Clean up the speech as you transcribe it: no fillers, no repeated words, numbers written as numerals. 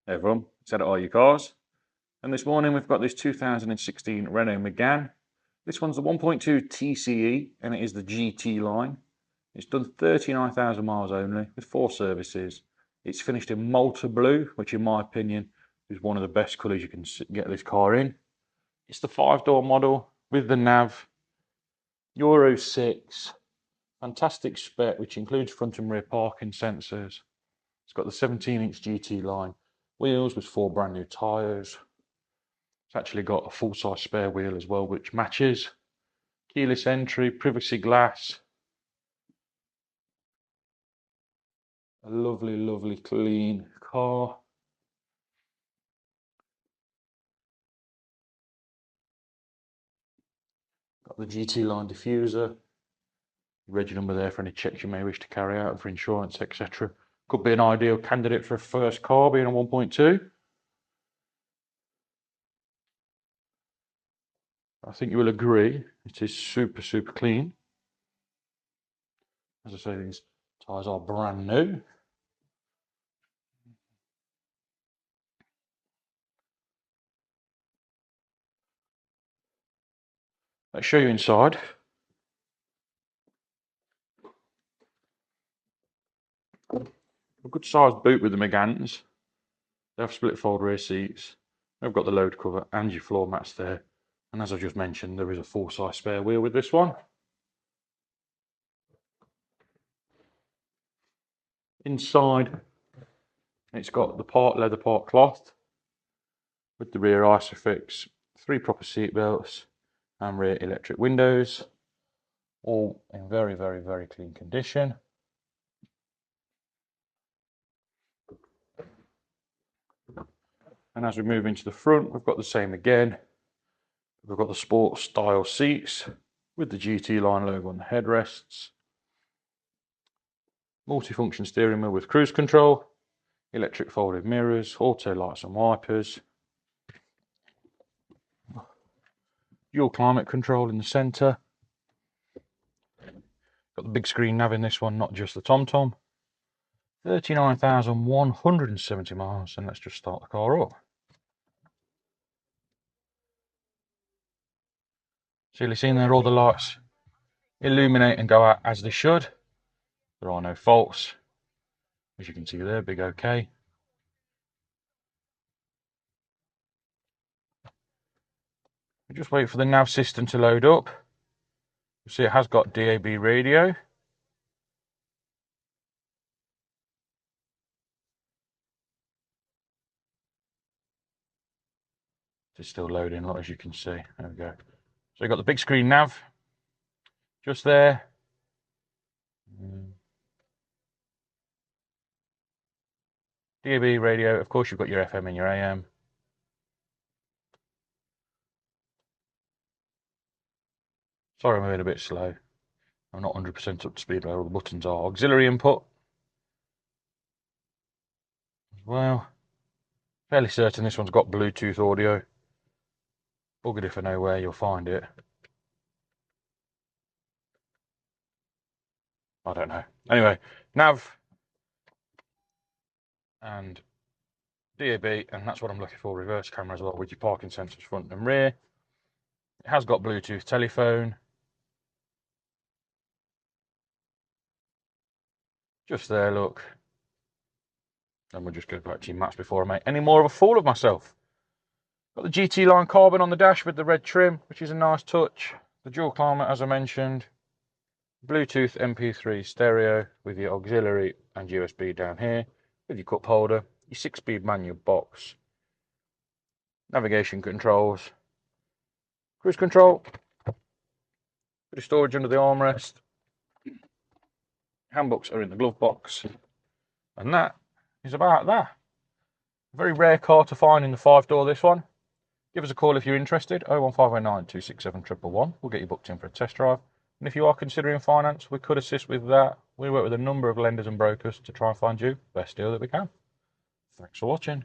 Hey everyone, it's Ed at All Your Cars, and this morning we've got this 2016 Renault Megane. This one's the 1.2 TCE and it is the GT line. It's done 39,000 miles only with 4 services. It's finished in Malta Blue, which in my opinion is one of the best colours you can get this car in. It's the 5-door model with the nav, Euro 6, fantastic spec which includes front and rear parking sensors. It's got the 17-inch GT line wheels with 4 brand new tyres. It's actually got a full-size spare wheel as well, which matches. Keyless entry, privacy glass. A lovely, lovely, clean car. Got the GT line diffuser. Reg number there for any checks you may wish to carry out for insurance, etc. Could be an ideal candidate for a first car, being a 1.2. I think you will agree, it is super, super clean. As I say, these tyres are brand new. Let's show you inside. A good sized boot with the Meganes. They have split fold rear seats. They've got the load cover and your floor mats there. And as I just mentioned, there is a full-size spare wheel with this one. Inside, it's got the part leather, part cloth with the rear Isofix, 3 proper seat belts and rear electric windows, all in very, very, very clean condition. And as we move into the front, we've got the same again. We've got the sport style seats with the GT line logo on the headrests. Multifunction steering wheel with cruise control, electric folded mirrors, auto lights and wipers. Dual climate control in the centre. Got the big screen nav in this one, not just the TomTom. 39,170 miles, and let's just start the car up. So you'll see there all the lights illuminate and go out as they should. There are no faults. As you can see there, big OK. We just wait for the nav system to load up. You see it has got DAB radio. It's still loading, a lot, as you can see. There we go. So you've got the big screen nav just there. DAB radio, of course you've got your FM and your AM. Sorry, I'm moving a bit slow. I'm not 100% up to speed where all the buttons are. Auxiliary input as well. Fairly certain this one's got Bluetooth audio. Buggered if I know where you'll find it. I don't know. Anyway, nav and DAB, and that's what I'm looking for. Reverse camera as well with your parking sensors front and rear. It has got Bluetooth telephone. Just there, look. And we'll just go back to your maps before I make any more of a fool of myself. Got the GT line carbon on the dash with the red trim, which is a nice touch. The dual climate, as I mentioned. Bluetooth MP3 stereo with your auxiliary and USB down here. With your cup holder. Your 6-speed manual box. Navigation controls. Cruise control. Bit of storage under the armrest. Handbooks are in the glove box. And that is about that. Very rare car to find in the 5-door, this one. Give us a call if you're interested. 01509 267 111. We'll get you booked in for a test drive. And if you are considering finance, we could assist with that. We work with a number of lenders and brokers to try and find you the best deal that we can. Thanks for watching.